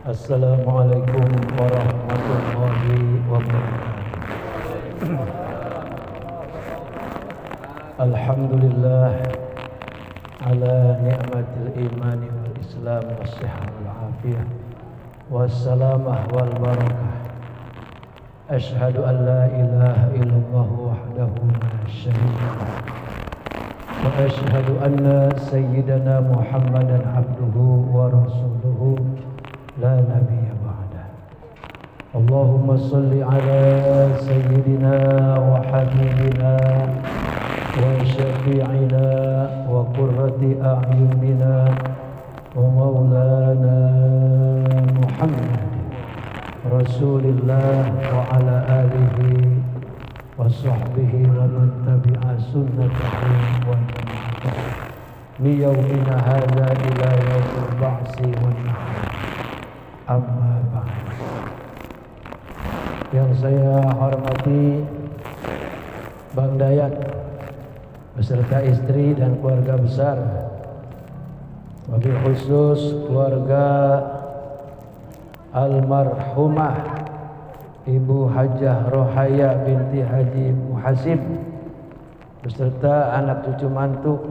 Assalamualaikum warahmatullahi wabarakatuh. Alhamdulillah ala ni'matil imani wal islam was sihah wal afiyah wassalamah wal barakah. Ashhadu an la ilaha illallah wahdahu la syarika lah wa ashhadu anna sayyidana Muhammadan abduhu wa rasuluhu la nabiyya ba'da. Allahumma salli ala sayyidina wa habibina wa syafi'ina wa qurrati a'yunina wa maulana Muhammad Rasulillah wa ala alihi wa sahbihi wa man tabi'a sunnatahu wa tabi'ah li yawmina hadza ila yaumil ba'si wan nahar. Amma ba'd. Yang saya hormati Bang Dayat beserta istri dan keluarga besar, wabil khusus keluarga almarhumah Ibu Hajah Rohaya binti Haji Muhasib beserta anak cucu mantu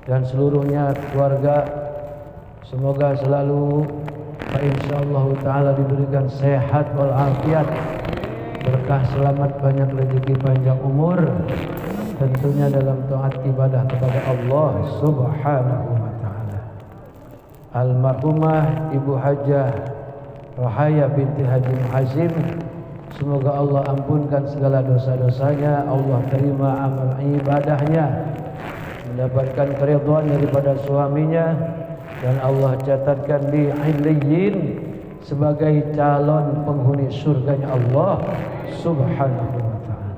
dan seluruhnya keluarga, semoga selalu insyaallah ta'ala diberikan sehat walafiat, berkah selamat, banyak rezeki, panjang umur, tentunya dalam taat ibadah kepada Allah subhanahu wa ta'ala. Almarhumah Ibu Hajah Rohaya binti Haji Muhasib, semoga Allah ampunkan segala dosa-dosanya, Allah terima amal ibadahnya, mendapatkan keridhaan daripada suaminya, dan Allah catatkan di Illiyin sebagai calon penghuni surganya Allah subhanahu wa ta'ala.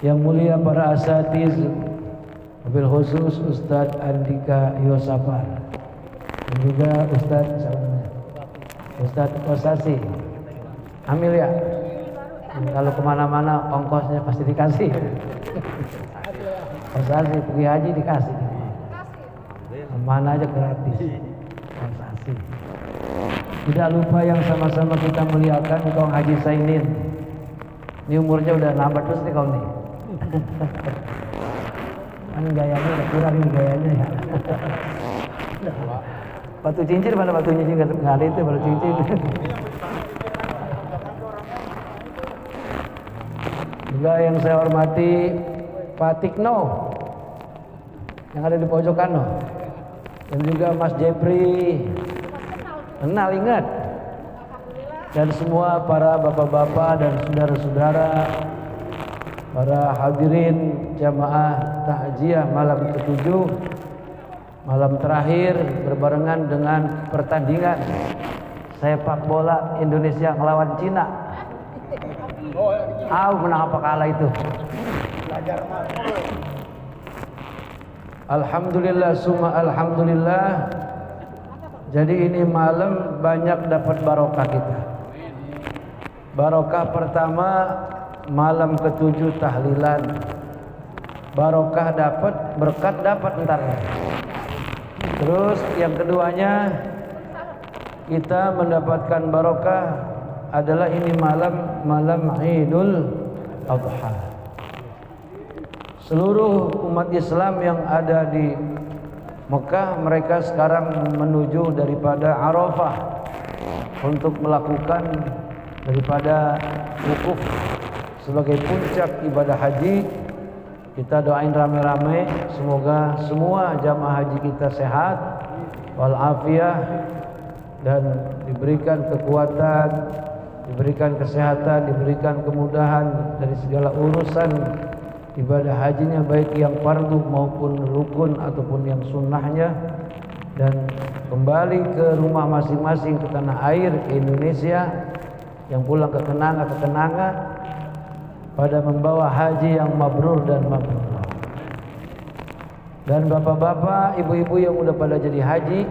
Yang mulia para asatiz, wabil khusus Ustadz Andika Yosafar dan juga Ustadz Kosasi Amil ya. Kalau kemana-mana ongkosnya pasti dikasih. Kosasi pergi haji dikasih, mana aja gratis. Kosasi. Tidak lupa yang sama-sama kita muliakan Kong Haji Sainin. Ini umurnya udah nambah terus nih Kong nih. Kan gayanya udah kurang nih gayanya ya. Batu cincin mana batu cincin, nggak ada itu batu cincin. Juga yang saya hormati Pak Tikno yang ada di pojokan no. Dan juga Mas Jepri, kenal ingat, dan semua para bapak-bapak dan saudara-saudara, para hadirin jamaah takziah malam ke-7, malam terakhir berbarengan dengan pertandingan sepak bola Indonesia melawan Cina. Menang apa kalah itu? Alhamdulillah summa alhamdulillah. Jadi ini malam banyak dapat barokah kita. Barokah pertama malam ke-7 tahlilan. Barokah dapat, berkat dapat ntar. Terus yang keduanya kita mendapatkan barokah adalah ini malam Idul Adha. Seluruh umat Islam yang ada di Mekah, mereka sekarang menuju daripada Arafah untuk melakukan daripada wukuf sebagai puncak ibadah haji. Kita doain rame-rame, semoga semua jamaah haji kita sehat walafiat dan diberikan kekuatan, diberikan kesehatan, diberikan kemudahan dari segala urusan ibadah hajinya, baik yang fardu maupun rukun ataupun yang sunnahnya, dan kembali ke rumah masing-masing, ke tanah air, ke Indonesia, yang pulang ke kenanga pada membawa haji yang mabrur dan mabrur. Dan bapak-bapak, ibu-ibu yang udah pada jadi haji,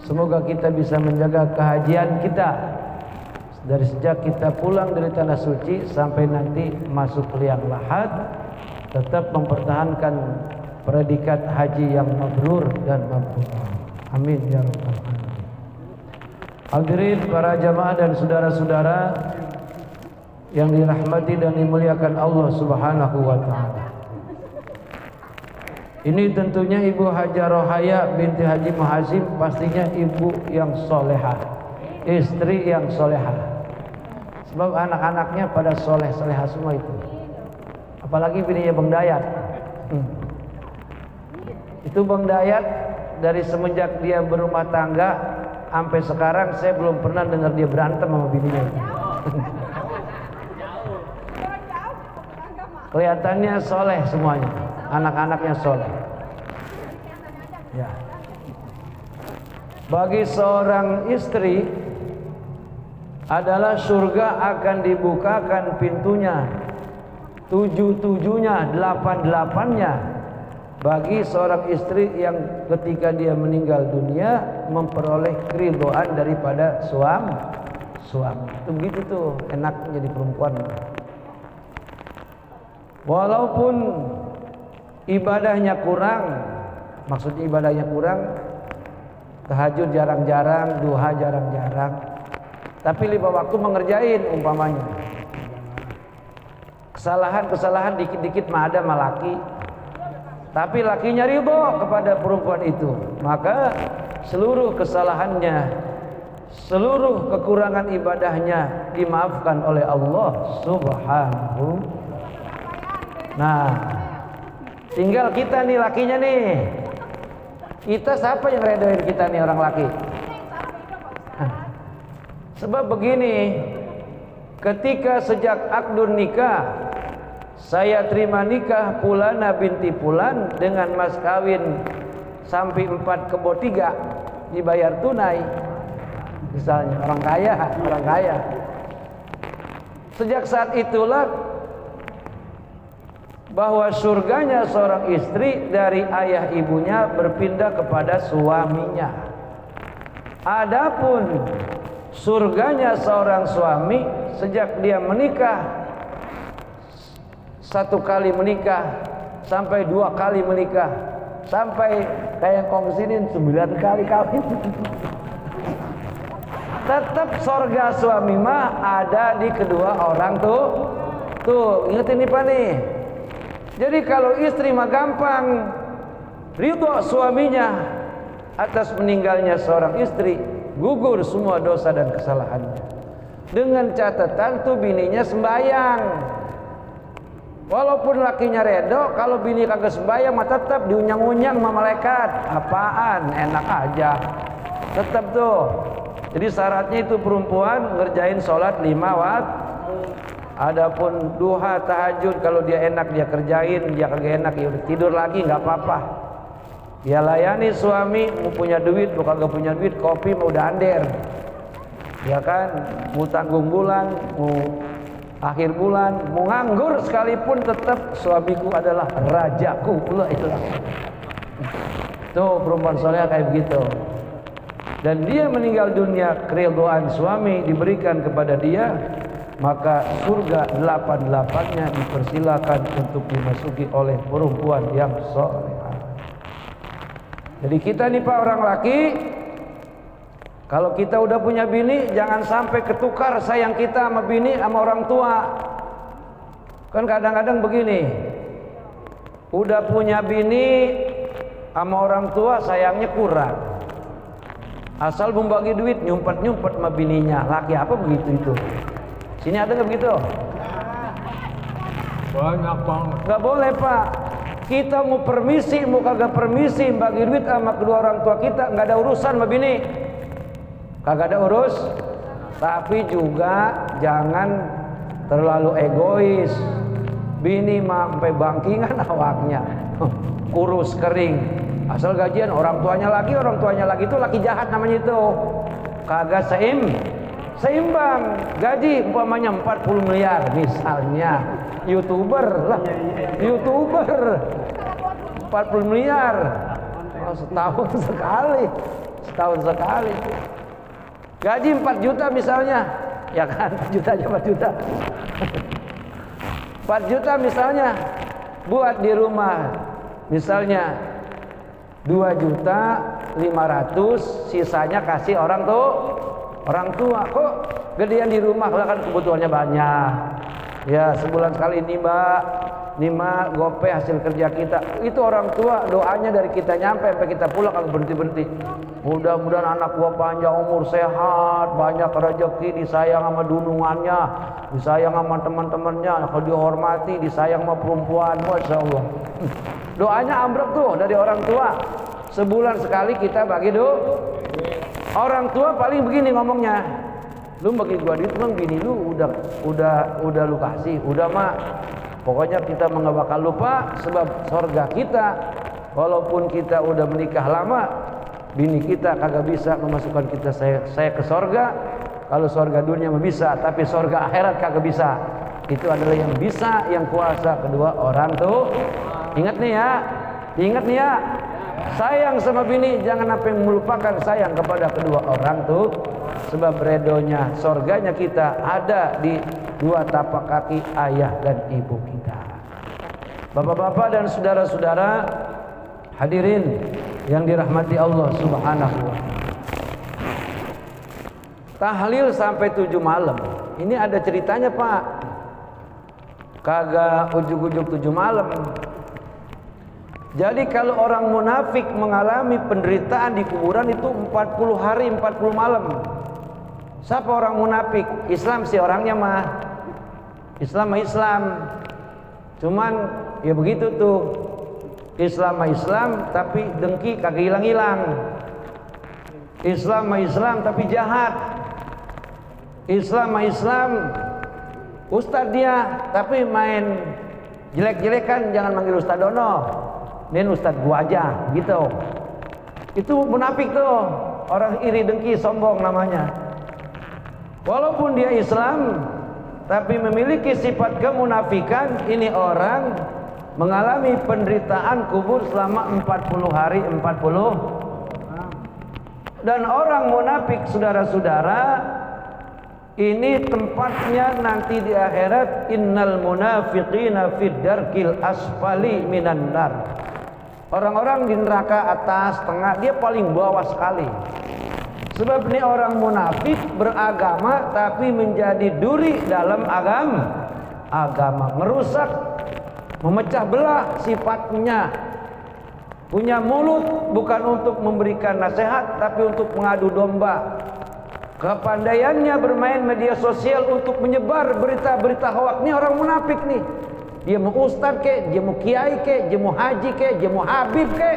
semoga kita bisa menjaga kehajian kita dari sejak kita pulang dari tanah suci sampai nanti masuk ke liang lahat, tetap mempertahankan predikat haji yang mabrur dan mabrur. Amin ya rabbal alamin. Hadirin para jamaah dan saudara-saudara yang dirahmati dan dimuliakan Allah Subhanahu wa taala. Ini tentunya Ibu Haja Rohaya binti Haji Muhasim, pastinya ibu yang solehah, istri yang solehah. Sebab anak-anaknya pada soleh-solehah semua itu. Apalagi bininya Bang Dayat. Itu Bang Dayat dari semenjak dia berumah tangga sampai sekarang saya belum pernah dengar dia berantem sama bininya. Kelihatannya soleh semuanya, anak-anaknya soleh. Ya. Bagi seorang istri adalah surga akan dibukakan pintunya, 7-7-nya, 8-8-nya. Bagi seorang istri yang ketika dia meninggal dunia memperoleh keridhaan daripada suami. Itu begitu tuh, enak jadi perempuan. Walaupun ibadahnya kurang, maksudnya ibadahnya kurang, tahajud jarang-jarang, duha jarang-jarang, tapi 5 waktu mengerjain umpamanya. Kesalahan-kesalahan dikit-dikit mah ada sama laki, tapi lakinya ridho kepada perempuan itu, maka seluruh kesalahannya, seluruh kekurangan ibadahnya dimaafkan oleh Allah Subhanahu. Nah, tinggal kita nih lakinya nih. Kita siapa yang redoin kita nih orang laki? Sebab begini, ketika sejak akdun nikah, saya terima nikah Pulana binti Pulan dengan mas kawin sampai 4 kebo 3 dibayar tunai. Misalnya orang kaya. Sejak saat itulah bahwa surganya seorang istri dari ayah ibunya berpindah kepada suaminya. Adapun surganya seorang suami sejak dia menikah, 1 kali menikah sampai 2 kali menikah, sampai kayak kongsinin 9 kali kawin, tetap surga suami mah ada di kedua orang tuh. Tuh ingetin nih Pak nih. Jadi kalau istri mah gampang ridho suaminya atas meninggalnya seorang istri, gugur semua dosa dan kesalahannya. Dengan catatan tuh bininya sembahyang. Walaupun lakinya redo, kalau bini kagak sembahyang mah tetap diunyang-unyang sama malaikat. Apaan? Enak aja. Tetap tuh. Jadi syaratnya itu perempuan ngerjain sholat 5 waktu. Adapun duha, tahajud, kalau dia enak dia kerjain, dia kagak enak ya udah tidur lagi nggak apa-apa. Dia layani suami, mau punya duit, mau kagak punya duit, kopi mau udah under. Ya kan, mau tanggung bulan, mau akhir bulan, mau nganggur sekalipun tetap suamiku adalah rajaku. Itulah. Tuh perempuan soleh kayak begitu. Dan dia meninggal dunia, keridhaan suami diberikan kepada dia, maka surga 8-8-nya dipersilakan untuk dimasuki oleh perempuan yang soleh. Jadi kita nih Pak orang laki, kalau kita udah punya bini, jangan sampai ketukar sayang kita sama bini sama orang tua. Kan kadang-kadang begini, udah punya bini sama orang tua sayangnya kurang. Asal membagi duit nyumpet-nyumpet sama bininya. Laki apa begitu itu? Sini ada nggak begitu? Banyak banget. Nggak boleh Pak. Kita mau permisi, mau kagak permisi bagi duit sama kedua orang tua kita, nggak ada urusan sama bini. Kagak ada urus. Tapi juga jangan terlalu egois. Bini mah sampai bangkingan awaknya, kurus kering. Asal gajian orang tuanya lagi itu laki jahat namanya itu. Kagak seimbang. Gaji umpamanya 40 miliar misalnya, YouTuber lah. YouTuber 40 miliar. Oh, setahun sekali. Gaji 4 juta misalnya. Ya kan, 4 juta aja 4 juta. 4 juta misalnya buat di rumah. Misalnya 2.500.000, sisanya kasih orang Orang tua kok gedean di rumah lah kan kebutuhannya banyak. Ya sebulan sekali nih Mbak gope hasil kerja kita. Itu orang tua doanya dari kita nyampe sampai kita pulang kalau berhenti-berhenti. Mudah-mudahan anak gua panjang umur, sehat, banyak rezeki, disayang sama dunungannya, disayang sama teman-temannya, kalau dihormati, disayang sama perempuan. Masya Allah. Doanya ambruk tuh dari orang tua. Sebulan sekali kita bagi Orang tua paling begini ngomongnya, lu bagi gua duit bang, bini lu udah lu kasih, udah mak. Pokoknya kita nggak bakal lupa, sebab sorga kita, walaupun kita udah menikah lama, bini kita kagak bisa memasukkan kita saya ke sorga. Kalau sorga dunia mah bisa, tapi sorga akhirat kagak bisa. Itu adalah yang bisa, yang kuasa kedua orang tuh. Ingat nih ya. Sayang sama bini, jangan sampai melupakan sayang kepada kedua orang tuh. Sebab redonya, sorganya kita ada di dua tapak kaki ayah dan ibu kita. Bapak-bapak dan saudara-saudara hadirin yang dirahmati Allah Subhanahu wa ta'ala. Tahlil sampai 7 malam. Ini ada ceritanya, Pak. Kagak ujuk-ujuk 7 malam. Jadi kalau orang munafik mengalami penderitaan di kuburan itu 40 hari 40 malam. Siapa orang munafik? Islam sih orangnya mah. Islam. Cuman ya begitu tuh. Islam tapi dengki kagak hilang-hilang. Islam tapi jahat. Islam ustadz dia tapi main jelek-jelekan, jangan manggil Ustadz Dono. Ini Ustadz gua aja gitu. Itu munafik tuh, orang iri dengki sombong namanya. Walaupun dia Islam tapi memiliki sifat kemunafikan, ini orang mengalami penderitaan kubur selama 40 hari 40. Dan orang munafik saudara-saudara, ini tempatnya nanti di akhirat. Innal munafiqina fid darkil asfali minan nar. Orang-orang di neraka atas, tengah, dia paling bawah sekali. Sebab ini orang munafik beragama tapi menjadi duri dalam agama, merusak, memecah belah sifatnya. Punya mulut bukan untuk memberikan nasihat tapi untuk mengadu domba. Kepandaiannya bermain media sosial untuk menyebar berita-berita hoak. Ini orang munafik nih. Dia mau ustad ke, dia mau kiai ke, dia mau haji ke, dia mau habib ke,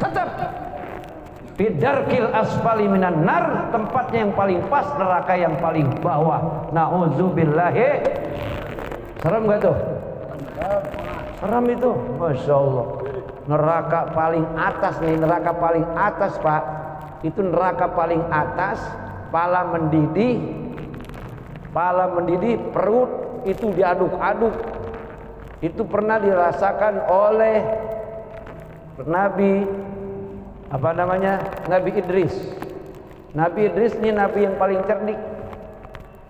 tetap fidarkil asfali minan nar, tempatnya yang paling pas, neraka yang paling bawah. Nauzubillahi. Serem gak tuh? Serem itu, masya Allah. Neraka paling atas nih, neraka paling atas Pak. Itu neraka paling atas. Pala mendidih, perut itu diaduk-aduk. Itu pernah dirasakan oleh Nabi Idris. Nabi Idris ini nabi yang paling cerdik.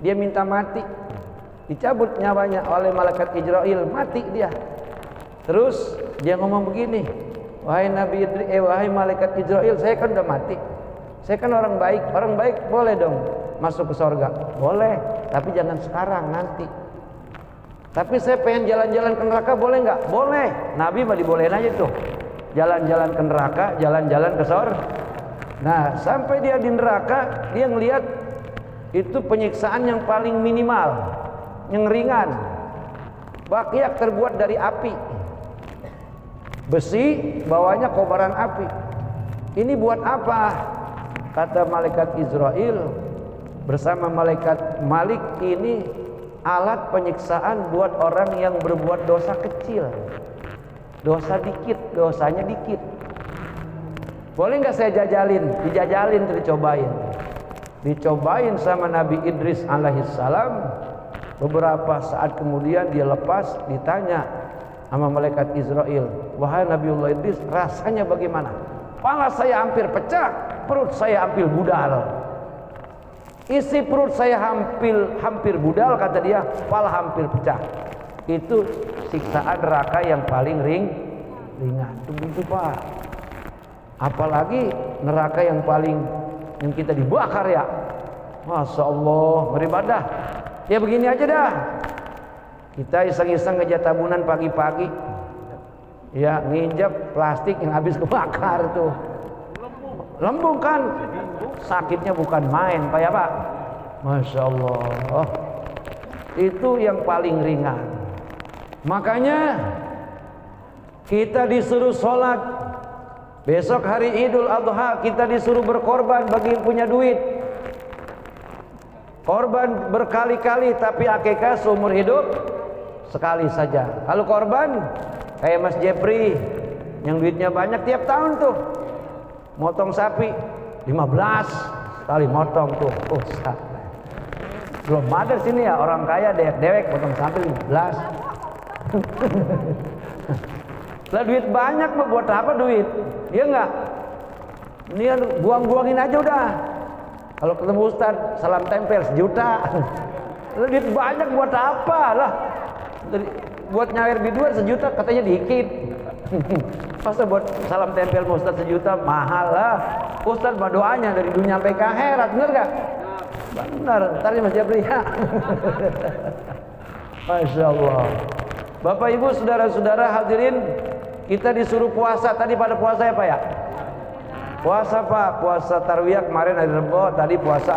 Dia minta mati, dicabut nyawanya oleh malaikat Israel, mati dia. Terus dia ngomong begini, wahai malaikat Israel, saya kan udah mati. Saya kan orang baik boleh dong masuk ke surga. Boleh, tapi jangan sekarang, nanti. Tapi saya pengen jalan-jalan ke neraka, boleh nggak? Boleh. Nabi mah dibolehin aja tuh. Jalan-jalan ke neraka, jalan-jalan ke surga. Nah, sampai dia di neraka, dia ngelihat itu penyiksaan yang paling minimal, yang ringan. Bakyak terbuat dari api. Besi, bawahnya kobaran api. Ini buat apa? Kata malaikat Israel bersama malaikat Malik, ini alat penyiksaan buat orang yang berbuat dosa kecil. Dosa dikit, dosanya dikit. Boleh nggak saya jajalin? Dijajalin, dicobain sama Nabi Idris alaihissalam. Beberapa saat kemudian dia lepas, ditanya sama malaikat Israel, wahai Nabiullah Idris, rasanya bagaimana? Kepala saya hampir pecah, perut saya hampir budal. Isi perut saya hampir budal, kata dia, kepala hampir pecah. Itu siksaan neraka yang paling ringan. Begitu Pak. Apalagi neraka yang kita dibakar ya. Masya Allah, beribadah. Ya begini aja dah. Kita iseng-iseng ngejat tabunan pagi-pagi. Ya, nginjak plastik yang habis kebakar tuh. Lembung kan? Sakitnya bukan main, Pak ya Pak. Masya Allah. Itu yang paling ringan. Makanya kita disuruh sholat. Besok hari Idul Adha kita disuruh berkorban bagi yang punya duit. Korban berkali-kali, tapi akikah seumur hidup sekali saja. Kalau korban kayak Mas Jepri yang duitnya banyak tiap tahun tuh motong sapi 15 kali motong tuh. Belum ada sini ya orang kaya dewek potong sapi 15. Lah duit banyak mah buat apa duit? Iya enggak? Ini buang-buangin aja udah. Kalau ketemu Ustaz salam tempel 1 juta. Lah duit banyak buat apa lah? Buat nyawer biduan 1 juta katanya dikit. Masa buat salam tempel Ustaz 1 juta mahal lah. Ustaz mah doanya dari dunia sampai ke akhirat, bener gak? Benar, tadi Mas Jabri ya. Masya Allah. Bapak Ibu saudara-saudara hadirin, kita disuruh puasa. Tadi pada puasa ya Pak ya? Puasa Pak, puasa Tarwiyah kemarin hari Rebo, tadi puasa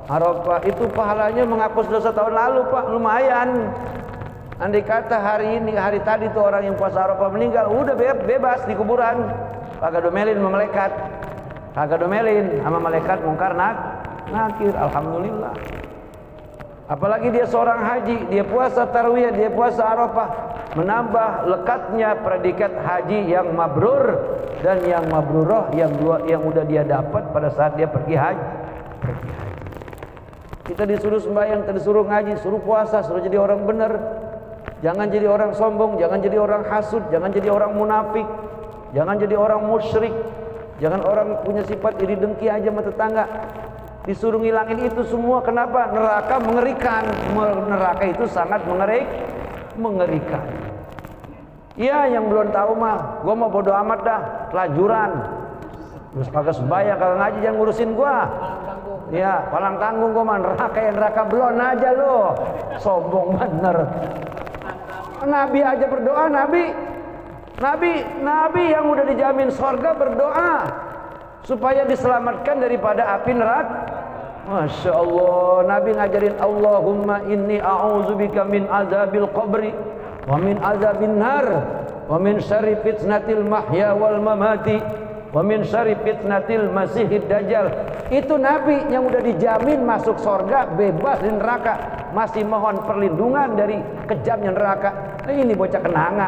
Arafah. Itu pahalanya menghapus dosa tahun lalu Pak, lumayan. Andai kata hari tadi tuh orang yang puasa Arafah meninggal, udah bebas di kuburan. Kagak domelin sama malaikat. Kagak domelin sama malaikat mungkar nakir. Alhamdulillah. Apalagi dia seorang haji, dia puasa Tarwiyah, dia puasa Arafah, menambah lekatnya predikat haji yang mabrur dan yang mabrurah yang udah dia dapat pada saat dia pergi haji. Kita disuruh sembahyang, kita disuruh ngaji, suruh puasa, suruh jadi orang benar. Jangan jadi orang sombong, jangan jadi orang hasud, jangan jadi orang munafik, jangan jadi orang musyrik, jangan orang punya sifat iri dengki aja sama tetangga. Disuruh ngilangin itu semua. Kenapa? Neraka mengerikan. Neraka itu sangat mengerikan. Iya, yang belum tahu mah, gua mau bodo amat dah, pelajuran. Terus kagak sembahyang, kagak ngaji, jangan ngurusin gua. Ya, palang tanggung gua mah neraka belum aja lo. Sombong bener. Nabi aja berdoa, Nabi yang udah dijamin surga berdoa supaya diselamatkan daripada api neraka. Masya Allah, Nabi ngajarin Allahumma inni a'udzubika min azabil qabri wa min azabin nar wa min syarri fitnatil mahya wal mamati wa min syarri fitnatil masihid dajjal. Itu Nabi yang udah dijamin masuk surga, bebas dari neraka, masih mohon perlindungan dari kejamnya neraka. Ini bocah kenanga.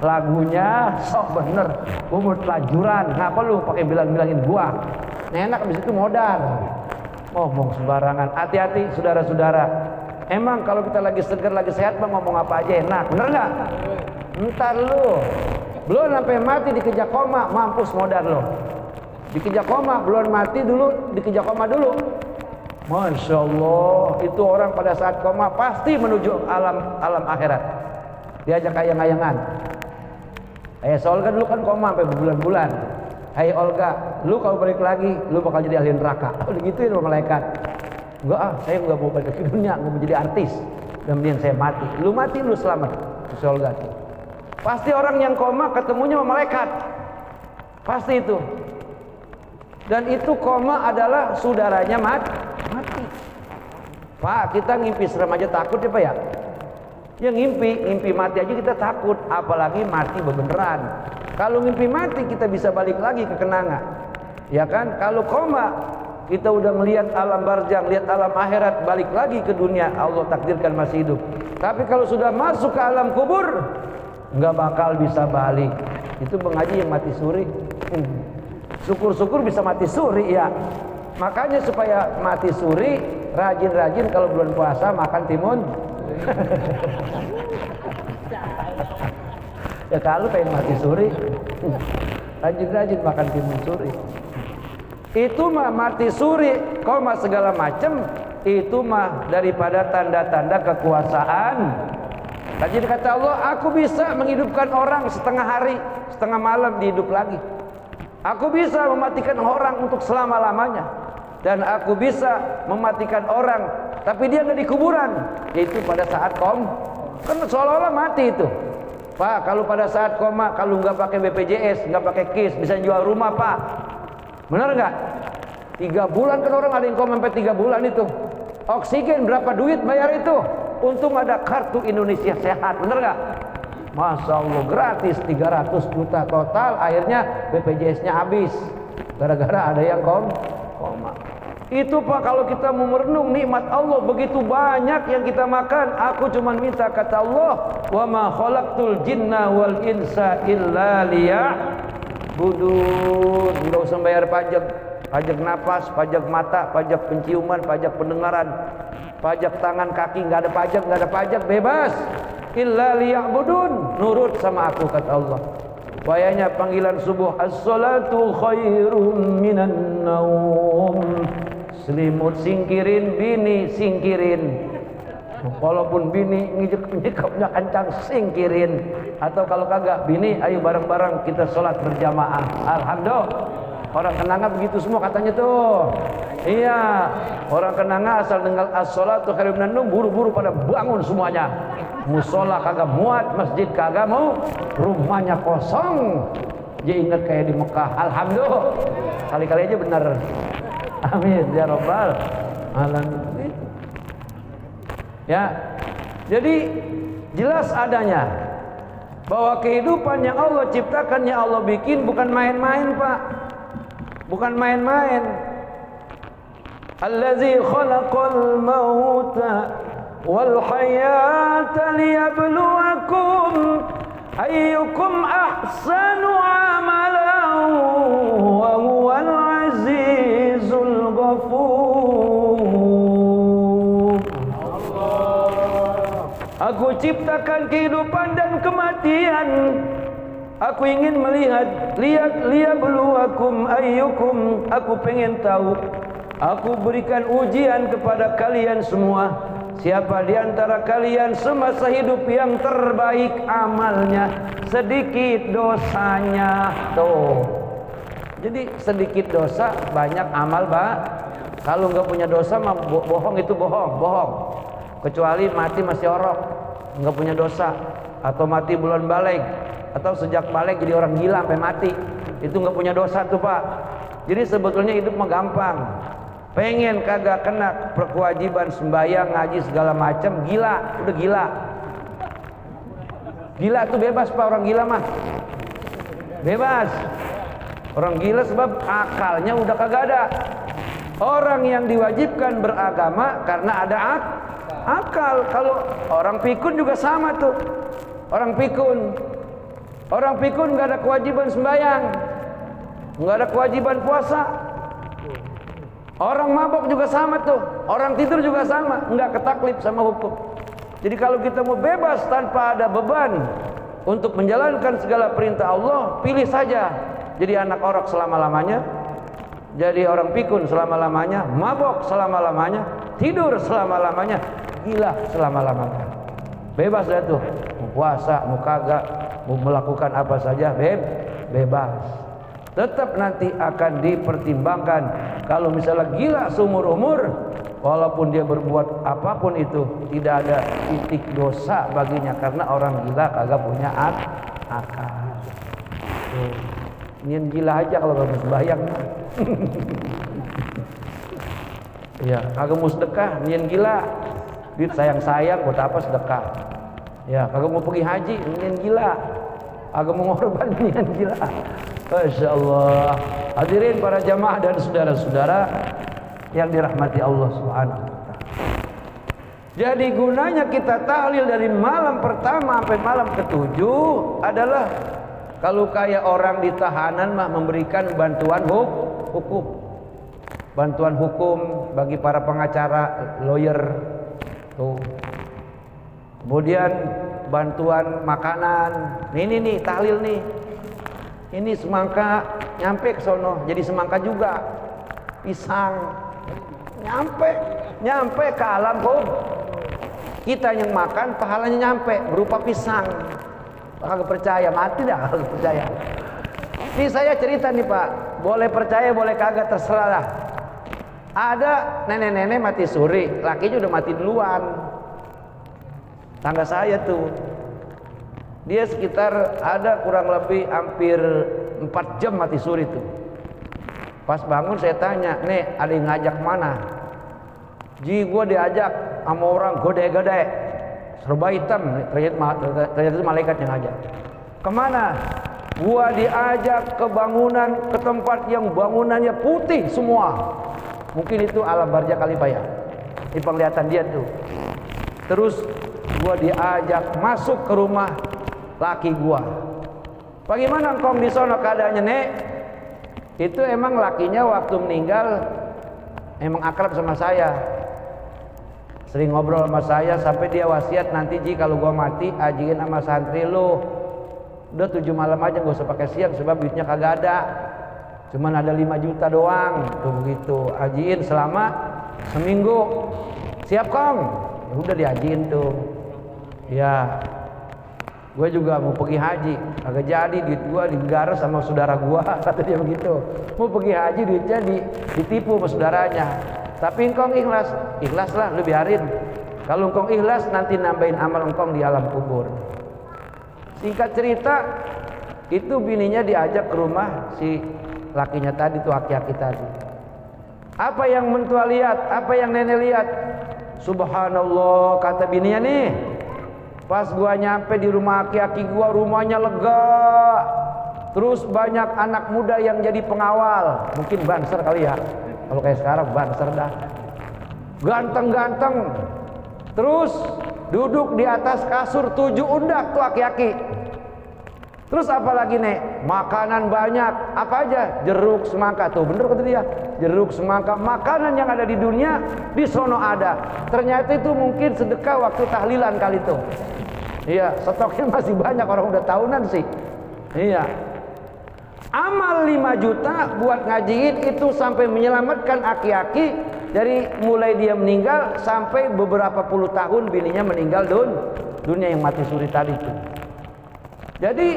Lagunya sok bener, gua mau pelajuran, ngapa lu pakai bilang-bilangin gua? Enak abis itu modal. Ngomong sembarangan. Hati-hati saudara-saudara. Emang kalau kita lagi seger, lagi sehat mah ngomong apa aja enak, bener nggak? Entar lu belum sampai mati dikejar koma, mampus modal lo. Dikejar koma, belum mati dulu, dikejar koma dulu. Masya Allah, itu orang pada saat koma pasti menuju alam akhirat. Diajak ayang-ayangan. Olga dulu kan koma sampai berbulan-bulan. Hai Olga, lu kalau balik lagi, lu bakal jadi ahli neraka. Oh digituin sama malaikat. Enggak saya enggak mau balik ke dunia, enggak mau jadi artis. Dan mendingan saya mati. Lu mati, lu selamat. Si Olga tuh. Pasti orang yang koma ketemunya sama malaikat. Pasti itu. Dan itu koma adalah saudaranya mati. Pak, kita ngimpi serem aja takut ya Pak ya? Ya ngimpi mati aja kita takut, apalagi mati beneran. Kalau ngimpi mati kita bisa balik lagi ke kenanga. Ya kan? Kalau koma kita udah melihat alam barzakh, lihat alam akhirat, balik lagi ke dunia, Allah takdirkan masih hidup. Tapi kalau sudah masuk ke alam kubur, nggak bakal bisa balik. Itu mengaji yang mati suri. Syukur-syukur bisa mati suri ya. Makanya supaya mati suri, rajin-rajin kalau bulan puasa makan timun. Ya kalau pengen mati suri, rajin-rajin makan timun suri. Itu mah mati suri, koma segala macam, itu mah daripada tanda-tanda kekuasaan. Tadi kata Allah, aku bisa menghidupkan orang setengah hari, setengah malam dihidup lagi. Aku bisa mematikan orang untuk selama-lamanya. dan aku bisa mematikan orang tapi dia nggak di kuburan, yaitu pada saat kan seolah-olah mati itu. Pak, kalau pada saat koma, kalau nggak pakai BPJS, nggak pakai KIS, bisa jual rumah, Pak. Benar nggak? 3 bulan kan orang ada yang koma sampai 3 bulan itu. Oksigen berapa duit bayar itu? Untung ada kartu Indonesia Sehat, benar nggak? Masya Allah, gratis 300 juta total. Akhirnya BPJS-nya habis gara-gara ada yang koma. Itu Pak, kalau kita mau merenung nikmat Allah begitu banyak yang kita makan. Aku cuma minta, kata Allah, wa ma khalaqtul jinna wal insa illa liya'budun. Enggak usah bayar pajak, pajak napas, pajak mata, pajak penciuman, pajak pendengaran, pajak tangan kaki, nggak ada pajak, bebas. Illa liya'budun, nurut sama aku, kata Allah. Wayanya panggilan subuh, as-salatu khairum minan naum. Selimut singkirin, bini singkirin. Walaupun bini nyikapnya kencang, singkirin. Atau kalau kagak, bini ayo bareng-bareng kita sholat berjamaah. Alhamdulillah. Orang Kenanga begitu semua katanya tuh. Iya, orang Kenanga asal dengar as-salatu khairum minan naum, buru-buru pada bangun semuanya. Musola kagak muat, masjid kagak mau, rumahnya kosong. Dia ingat kayak di Mekah. Alhamdulillah. Kali-kali aja benar. Amin ya rabbal alamin. Ya, jadi jelas adanya bahwa kehidupan yang Allah ciptakan, yang Allah bikin bukan main-main, Pak. Bukan main-main. Allazi khalaqal mauta wal hayata liyabluwakum ayyukum ahsanu amalan wa huwal azizul ghafur. Aku ciptakan kehidupan dan kematian. Aku ingin melihat, liyabluwakum ayyukum. Aku pengen tahu. Aku berikan ujian kepada kalian semua. Siapa di antara kalian semasa hidup yang terbaik amalnya, sedikit dosanya. Tuh. Jadi sedikit dosa, banyak amal, Pak. Kalau nggak punya dosa mah bohong, itu bohong. Kecuali mati masih orok, nggak punya dosa, atau mati bulan balik, atau sejak balik jadi orang gila sampai mati, itu nggak punya dosa tuh, Pak. Jadi sebetulnya hidup mah gampang. Pengen kagak kena kewajiban sembahyang, ngaji segala macam, gila, udah gila. Gila tuh bebas, Pak, orang gila mah. Bebas. Orang gila sebab akalnya udah kagak ada. Orang yang diwajibkan beragama karena ada akal. Kalau orang pikun juga sama tuh. Orang pikun nggak ada kewajiban sembahyang, nggak ada kewajiban puasa. Orang mabok juga sama tuh, orang tidur juga sama, nggak ketaklif sama hukum. Jadi kalau kita mau bebas tanpa ada beban untuk menjalankan segala perintah Allah, pilih saja jadi anak orok selama-lamanya, jadi orang pikun selama-lamanya, mabok selama-lamanya, tidur selama-lamanya, gila selama-lamanya. Bebas dah tuh, mau puasa, mau kagak, mau melakukan apa saja, bebas. Tetap nanti akan dipertimbangkan. Kalau misalnya gila seumur umur, walaupun dia berbuat apapun itu, tidak ada titik dosa baginya, karena orang gila kagak punya akal. Nian gila aja kalau gak mau sembahyang. Ya, kagak mau sedekah, nian gila. Duit sayang-sayang buat apa sedekah? Ya, kagak mau pergi haji, nian gila. Kagak mau ngorban, nian gila. Masya Allah. Hadirin para jamaah dan saudara-saudara yang dirahmati Allah Subhanahu wa ta'ala. Jadi gunanya kita tahlil dari malam pertama sampai malam ke-7 adalah kalau kayak orang di tahanan mah memberikan bantuan hukum. Bantuan hukum bagi para pengacara, lawyer tuh. Kemudian bantuan makanan. Nih tahlil nih. Ini semangka nyampe ke sono, jadi semangka juga. Pisang nyampe ke alam kita yang makan, pahalanya nyampe berupa pisang. Kagak percaya, mati dah kalau percaya. Ini saya cerita nih, Pak. Boleh percaya, boleh kagak, terserah lah. Ada nenek-nenek mati suri, lakinya udah mati duluan. Tangga saya tuh, dia sekitar ada kurang lebih hampir 4 jam mati suri tuh. Pas bangun saya tanya, nih ada yang ngajak mana? Ji, gua diajak sama orang gede-gede, serba hitam, ternyata itu malaikat yang ngajak. Kemana? Gua diajak ke bangunan, ke tempat yang bangunannya putih semua. Mungkin itu alam barja Kalipaya. Ini penglihatan dia tuh. Terus gua diajak masuk ke rumah laki gua. Bagaimana engkau di sono keadaannya, Nek? Itu emang lakinya waktu meninggal emang akrab sama saya. Sering ngobrol sama saya sampai dia wasiat, nanti Ji kalau gua mati ajiin sama santri lu. Udah 7 malam aja, gak usah pakai siang sebab duitnya kagak ada. Cuman ada 5 juta doang tuh, begitu ajiin selama seminggu. Siap Kong? Ya udah diajiin tuh. Ya gue juga mau pergi haji, kagak jadi, duit gue digaras sama saudara gue. Kata dia begitu, mau pergi haji duitnya ditipu sama saudaranya. Tapi engkong ikhlas, ikhlas lah, lu biarin. Kalau engkong ikhlas nanti nambahin amal engkong di alam kubur. Singkat cerita, itu bininya diajak ke rumah si lakinya tadi tuh, aki-aki tadi. Apa yang mentua lihat? Apa yang nenek lihat? Subhanallah, kata bininya nih. Pas gua nyampe di rumah aki-aki gua, rumahnya lega. Terus banyak anak muda yang jadi pengawal. Mungkin banser kali ya. Kalau kayak sekarang banser dah. Ganteng-ganteng. Terus duduk di atas kasur 7 undak tuh aki-aki. Terus apa lagi nek? Makanan banyak. Apa aja? Jeruk semangka. Tuh bener kata dia. Jeruk semangka. Makanan yang ada di dunia di sono ada. Ternyata itu mungkin sedekah waktu tahlilan kali itu. Iya, stoknya masih banyak, orang udah tahunan sih. Iya. Amal 5 juta buat ngajiin itu sampai menyelamatkan aki-aki dari mulai dia meninggal sampai beberapa puluh tahun bininya meninggal dunia yang mati suri tadi itu. Jadi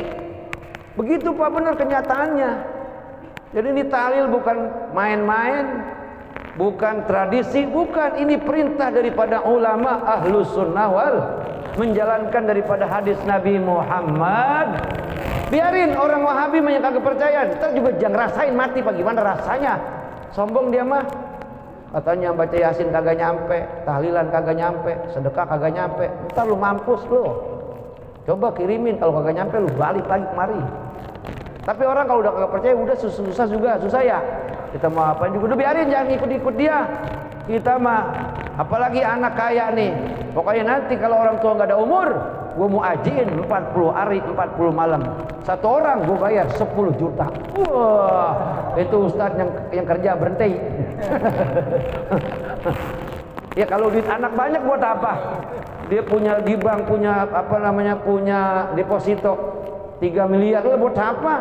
begitu Pak, benar kenyataannya. Jadi ini tahlil bukan main-main, bukan tradisi, bukan, ini perintah daripada ulama ahlus sunnah wal menjalankan daripada hadis Nabi Muhammad. Biarin orang Wahabi banyak kagak percaya, ntar juga jangan rasain mati Pak, gimana rasanya. Sombong dia mah, katanya baca Yasin kagak nyampe, tahlilan kagak nyampe, sedekah kagak nyampe. Ntar lu mampus lu. Coba kirimin, kalau kagak nyampe lu balik lagi kemari. Tapi orang kalau udah kagak percaya udah susah juga, susah ya. Kita mau apa juga udah biarin, jangan ikut-ikut dia. Kita mah apalagi anak kaya nih. Pokoknya nanti kalau orang tua nggak ada umur, gue mau ajiin 40 hari 40 malam. Satu orang gue bayar 10 juta. Wah, itu ustadz yang kerja berhenti. Ya kalau duit anak banyak buat apa? Dia punya di bank, punya apa namanya, punya deposito 3 miliar, lo buat apa?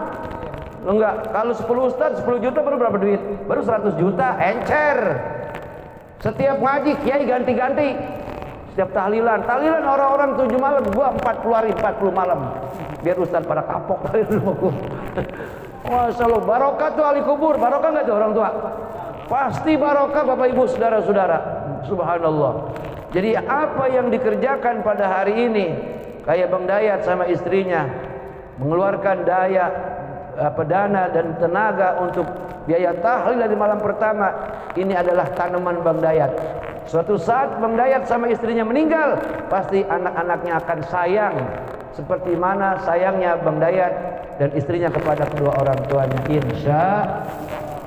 Lo enggak, kalau 10 ustadz 10 juta baru berapa duit? Baru 100 juta, encer. Setiap ngaji kiai ganti-ganti. Setiap tahlilan orang-orang 7 malam, gua 40 hari 40 malam. Biar ustadz pada kapok dari rumah gua. Masya Allah, barokah tuh ahli kubur, barokah enggak tuh orang tua? Pasti barokah Bapak Ibu saudara-saudara. Subhanallah. Jadi apa yang dikerjakan pada hari ini, kayak Bang Dayat sama istrinya mengeluarkan dana dan tenaga untuk biaya tahlil di malam pertama, ini adalah tanaman Bang Dayat. Suatu saat Bang Dayat sama istrinya meninggal, pasti anak-anaknya akan sayang seperti mana sayangnya Bang Dayat dan istrinya kepada kedua orang tuanya. Insya.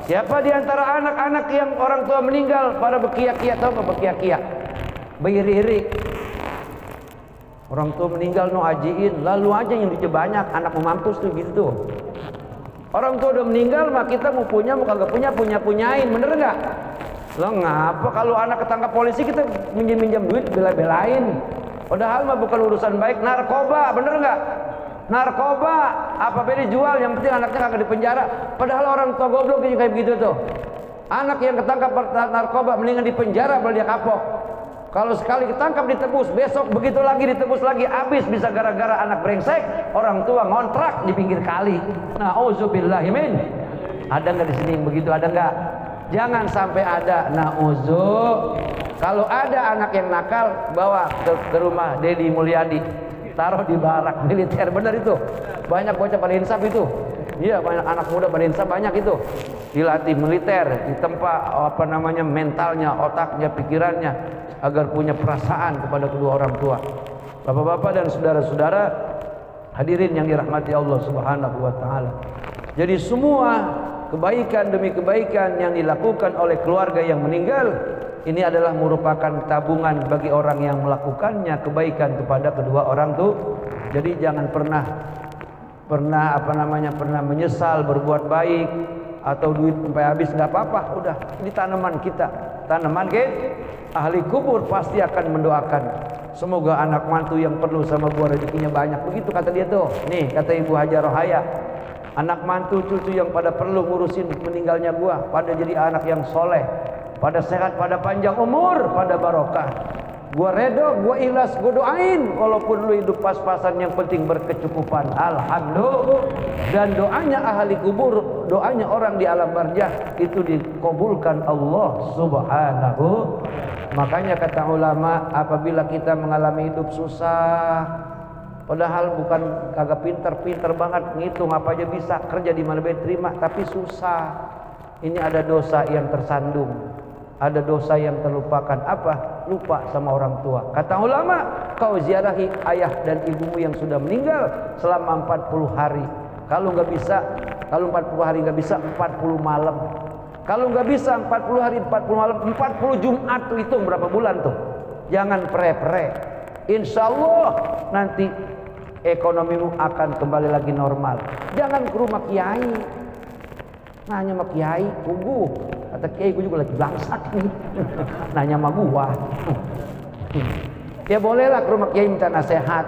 Siapa di antara anak-anak yang orang tua meninggal pada bekia-kia, tahu apa bekia-kia? Beriri. Orang tua meninggal no ajiin, lalu aja yang duitnya banyak, anak mau mampus tuh gitu. Orang tua udah meninggal mah kita mau punya mau kagak punyain, bener nggak? Lo ngapa kalau anak ketangkap polisi kita minjem duit bela-belain? Padahal mah bukan urusan baik. Narkoba, bener nggak? Narkoba apa beda jual, yang penting anaknya kagak di penjara. Padahal orang tua goblok kayak begitu tuh. Anak yang ketangkap narkoba mendingan di penjara kalau dia kapok. Kalau sekali ketangkap ditebus, besok begitu lagi ditebus lagi, habis bisa gara-gara anak brengsek, orang tua ngontrak di pinggir kali. Nah, auzubillahi min. Ada nggak di sini yang begitu? Ada nggak? Jangan sampai ada kalau ada anak yang nakal, bawa ke rumah Dedi Mulyadi, taruh di barak militer. Benar itu, banyak bocah pada insaf itu. Iya, banyak anak muda pada insaf, banyak itu dilatih militer, ditempa mentalnya, otaknya, pikirannya, agar punya perasaan kepada kedua orang tua. Bapak-bapak dan saudara-saudara hadirin yang dirahmati Allah Subhanahu wa taala. Jadi semua kebaikan demi kebaikan yang dilakukan oleh keluarga yang meninggal ini adalah merupakan tabungan bagi orang yang melakukannya kebaikan kepada kedua orang tuh. Jadi jangan pernah menyesal berbuat baik atau duit sampai habis, nggak apa-apa, udah ini tanaman kita, ahli kubur pasti akan mendoakan semoga anak mantu yang perlu sama gua rezekinya banyak, begitu kata dia tuh. Nih kata Ibu Haja Rohaya, anak mantu cucu yang pada perlu ngurusin meninggalnya gua, pada jadi anak yang soleh, pada sehat, pada panjang umur, pada barokah. Gua redo, gua ikhlas, gua doain walaupun lu hidup pas-pasan, yang penting berkecukupan. Alhamdulillah. Dan doanya ahli kubur, doanya orang di alam barzah itu dikabulkan Allah Subhanahu. Makanya kata ulama, apabila kita mengalami hidup susah, padahal bukan kagak pinter banget ngitung apa aja bisa, kerja di mana baik terima, tapi susah. Ini ada dosa yang tersandung, ada dosa yang terlupakan. Apa? Lupa sama orang tua. Kata ulama, kau ziarahi ayah dan ibumu yang sudah meninggal selama 40 hari. Kalau 40 hari nggak bisa, 40 malam. Kalau nggak bisa 40 hari 40 malam, 40 Jumat tuh, hitung berapa bulan tuh. Jangan pre-pre. Insya Allah nanti ekonomimu akan kembali lagi normal. Jangan ke rumah kiai, nanya sama kiai, tunggu. Kata kiai, gue juga lagi bangsak nih. Nanya sama gua. Ya bolehlah ke rumah kiai minta nasihat.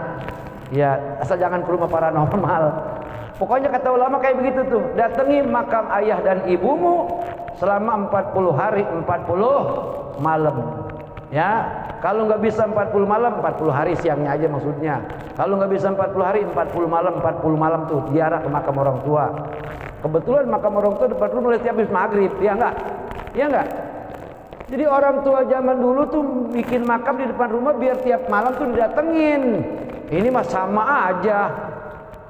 Ya asal jangan ke rumah paranormal. Pokoknya kata ulama kayak begitu tuh. Datangi makam ayah dan ibumu selama 40 hari 40 malam. Ya, kalau nggak bisa 40 malam, 40 hari siangnya aja maksudnya. Kalau nggak bisa 40 hari 40 malam tuh ziarah ke makam orang tua. Kebetulan makam orang tua depan rumah mulai tiap habis maghrib, ya enggak? Ya enggak? Jadi orang tua zaman dulu tuh bikin makam di depan rumah biar tiap malam tuh didatengin. Ini mah sama aja.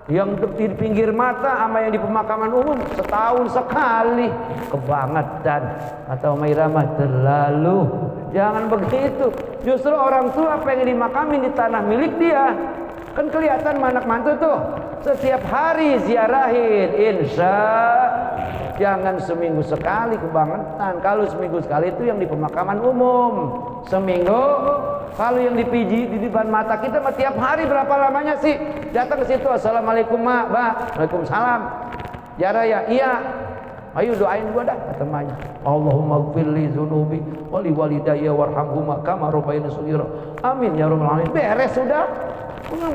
Yang di pinggir mata sama yang di pemakaman umum setahun sekali. Kebangetan. Atau Mairama terlalu. Jangan begitu. Justru orang tua pengen dimakamin di tanah milik dia. Kan kelihatan anak mantu tuh setiap hari ziarahin, insya. Jangan seminggu sekali, kebangetan. Kalau seminggu sekali itu yang di pemakaman umum. Seminggu. Kalau yang dipiji di depan mata kita mah tiap hari, berapa lamanya sih? Datang ke situ, assalamualaikum mak, waalaikumsalam. Ziarah ya, iya. Ayo doain gua dah, kata emaknya. Allahumma gfirli dzunubi wali walidayya warhamhuma kama rabbayani shaghira. Amin ya rabbal alamin. Beres sudah.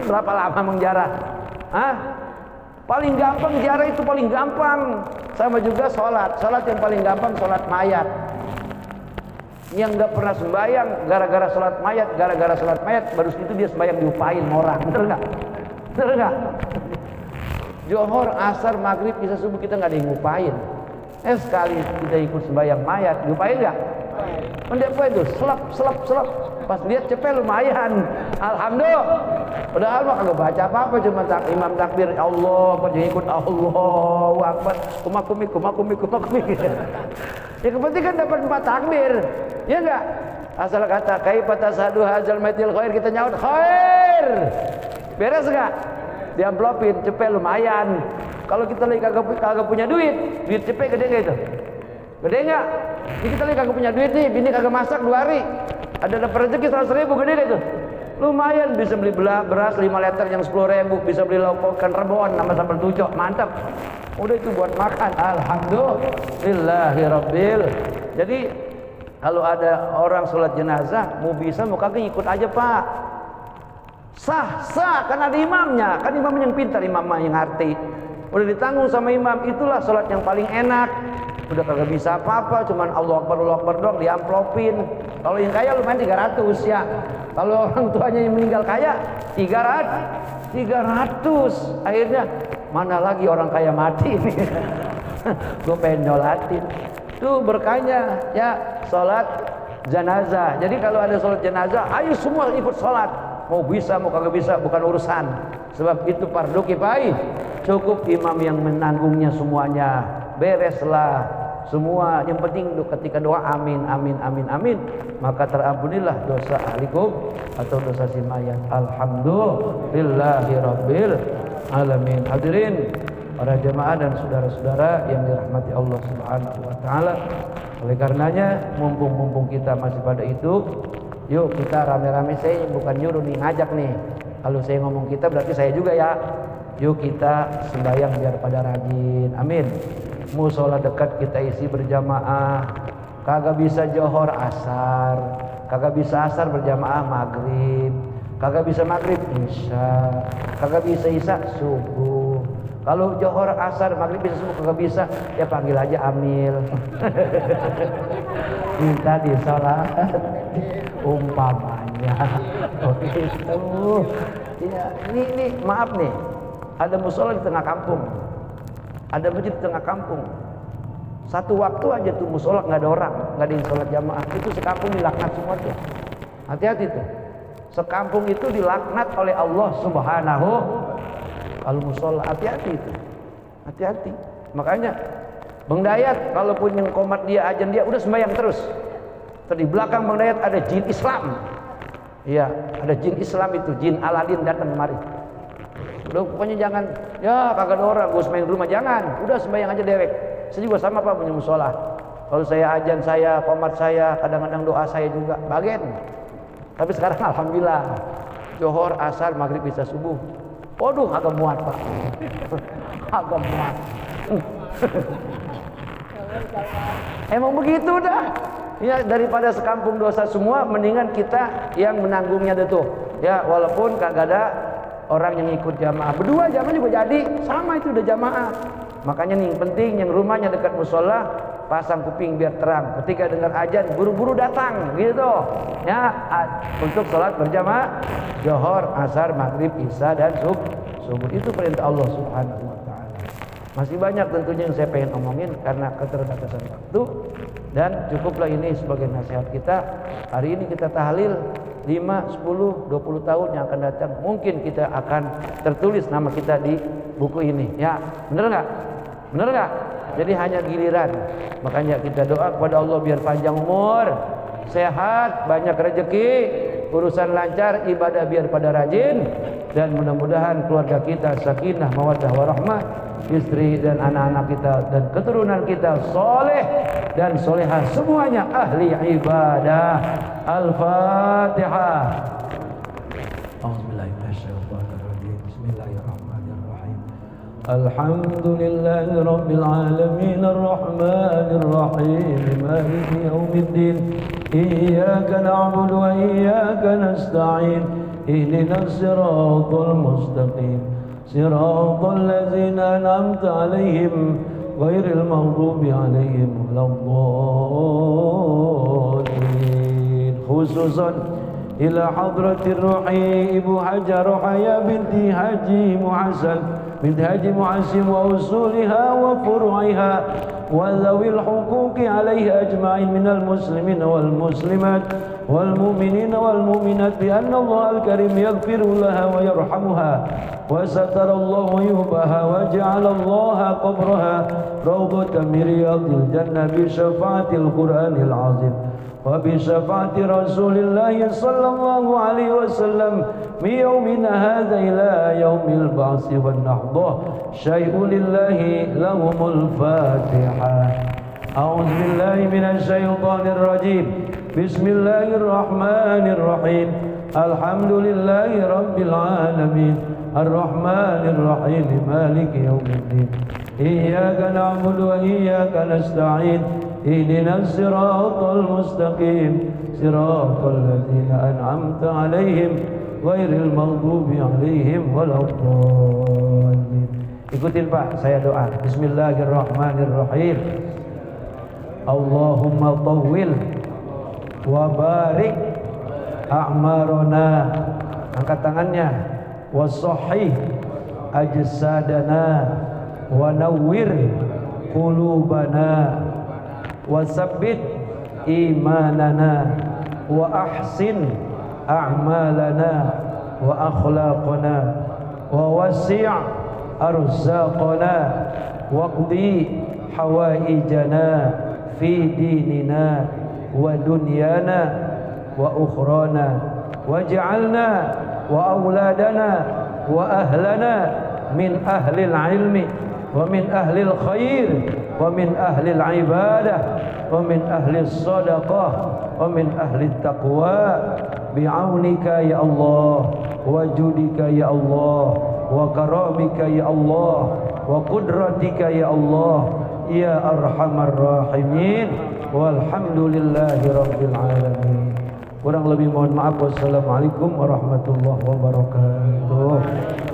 Berapa lama menjarah? Hah? Paling gampang ziarah itu, paling gampang. Sama juga sholat yang paling gampang sholat mayat. Yang nggak pernah sembahyang gara-gara sholat mayat, baru itu dia sembahyang diupain orang. Bener nggak? Johor, asar, maghrib, bisa subuh kita nggak ada yang ngupain. Sekali kita ikut sembahyang mayat, diupain nggak? Mendepoin tuh, selap. Pas lihat cepet lumayan, alhamdulillah. Padahal mah kagak baca apa-apa, cuma imam takbir Allah, pada ikut Allahu Akbar, kumakumi. Ya kepenting kan dapat 4 takbir, ya enggak? Asal kata kaifa tasadu hadzal maitil khair, kita nyaut khair. Beres enggak? Diamplopin, cepet lumayan. Kalau kita lagi kagak punya duit cepet gede enggak itu? Gede enggak? Ini kita lagi kagak punya duit nih, bini kagak masak 2 hari. Ada dapat rezeki 100.000, gede enggak itu? Lumayan, bisa beli beras 5 liter yang 10.000, bisa beli lauk ikan rebon sama sambal tujo, mantap. Udah itu buat makan, alhamdulillahirabbil. Jadi kalau ada orang sholat jenazah, mau bisa mau kagak ikut aja pak. Sah, kan ada imamnya, kan imam yang pintar, imam yang ngerti. Udah ditanggung sama imam, itulah sholat yang paling enak. Udah kagak bisa apa-apa, cuman Allah Akbar doang diamplopin. Kalau yang kaya lumayan 300 ya. Kalau orang tuanya yang meninggal kaya 300. Akhirnya mana lagi orang kaya mati nih. Gue pengen nyolatin. Tuh berkahnya ya sholat jenazah. Jadi kalau ada sholat jenazah, ayo semua ikut sholat. Mau bisa mau kagak bisa bukan urusan. Sebab itu fardu kifayah. Cukup imam yang menanggungnya semuanya. Bereslah semua. Yang penting ketika doa amin amin amin amin, maka terampunilah dosa ahlikum atau dosa si mayat. Alhamdulillahirabbil alamin. Hadirin para jemaah dan saudara-saudara yang dirahmati Allah Subhanahu wa taala. Oleh karenanya mumpung kita masih pada itu, yuk kita rame-rame, saya bukan nyuruh nih, ngajak nih. Kalau saya ngomong kita berarti saya juga ya. Yuk kita sembahyang biar pada rajin. Amin. Musola dekat kita isi berjamaah. Kagak bisa johor asar, kagak bisa asar berjamaah maghrib, kagak bisa maghrib isya, kagak bisa isya subuh. Kalau johor asar maghrib bisa subuh kagak bisa, ya panggil aja amil. Minta disolat umpamanya. Oh gitu. Ya, ini maaf nih, ada musola di tengah kampung, ada masjid di tengah kampung. Satu waktu aja tuh musola nggak ada orang, nggak ada yang sholat jamaah, itu sekampung dilaknat semua tuh. Hati-hati tuh, sekampung itu dilaknat oleh Allah Subhanahu. Kalau musola hati-hati itu, hati-hati. Makanya Bang Dayat kalaupun yang komat dia ajan dia udah sembahyang terus. Di belakang Bang Dayat ada jin Islam. Iya, ada jin Islam itu, jin Aladin datang kemari. Udah pokoknya jangan, ya kagak ada orang, gue sembahyang di rumah, jangan. Udah sembahyang aja dewek. Saya juga sama Pak punya musola. Kalau saya ajan saya, komat saya, kadang-kadang doa saya juga bagian. Tapi sekarang alhamdulillah, johor, asar, maghrib, isya, subuh. Waduh, agak muat Pak. Agak muat. Emang begitu dah. Ya daripada sekampung dosa semua, mendingan kita yang menanggungnya deh tuh. Ya walaupun kagak ada orang yang ikut jamaah, berdua jamaah juga jadi, sama itu udah jamaah. Makanya nih penting yang rumahnya dekat musola pasang kuping biar terang. Ketika dengar ajan buru-buru datang gitu. Ya untuk sholat berjamaah johor, asar, maghrib, isya dan subuh. Itu perintah Allah Subhanahu wa taala. Masih banyak tentunya yang saya pengen omongin karena keterbatasan waktu, dan cukuplah ini sebagai nasihat kita. Hari ini kita tahlil 5, 10, 20 tahun yang akan datang mungkin kita akan tertulis nama kita di buku ini. Ya, bener nggak? Bener nggak? Jadi hanya giliran. Makanya kita doa kepada Allah biar panjang umur, sehat, banyak rezeki, urusan lancar, ibadah biar pada rajin, dan mudah-mudahan keluarga kita sakinah, mawaddah, warahmah, istri dan anak-anak kita dan keturunan kita soleh dan solehah, semuanya ahli ibadah. Al-Fatihah. Bismillahirrahmanirrahim. Alhamdulillahi rabbil alamin arrahmanir rahim maliki yaumiddin iyyaka na'budu wa iyyaka nasta'in ihdinas siratal mustaqim siratal ladzina an'amta 'alaihim ghairil maghdubi 'alaihim waladdallin. Khususan ila hadratir ruhi Ibu Hajar Rohaya binti Haji Muhasan binti Haji Muhasim wa usuliha wa furu'iha wa dhawil huquqi alaiha ajma'in minal muslimin wal muslimat wal mu'minin wal mu'minat bi anna Allah al-karim yaghfiru laha wa yarhamuha wa satara Allah yubaha wa ja'ala Allah qabraha rawdatan min riyadil jannah bi syafaatil Qur'anil azim wa bi syafaati Rasulillah sallallahu alaihi wasallam mi yaumina hadza ila yaumil ba'tsi wan nahdah syai'un lillahi lahumul Fatihah. A'udzu billahi minasy syaithanir rajim. Bismillahirrahmanirrahim. Alhamdulillahi rabbil alamin arrahmanir rahim maliki yaumiddin iyyaka na'budu wa iyyaka nasta'in ihdinas siratal mustaqim siratal ladzina an'amta 'alaihim ghairil maghdubi 'alaihim waladdallin. Ikutin Pak, saya doa. Bismillahirrahmanirrahim. Allahumma tawwil wa barik a'marana, angkat tangannya, wa sahih ajsadana wa nawwir qulubana وثبت إيماننا وأحسن أعمالنا وأخلاقنا ووسع أرزاقنا واقضي حوائجنا في ديننا ودنيانا وأخرانا واجعلنا وأولادنا وأهلنا من أهل العلم ومن أهل الخير ومن أهل العبادة ومن أهل الصدقة ومن أهل التقوى بعونك يا الله وجودك يا الله وكرامك يا الله وقدرتك يا الله يا أرحم الراحمين والحمد لله رب العالمين. Kurang lebih mohon maaf. Wassalamualaikum warahmatullahi wabarakatuh.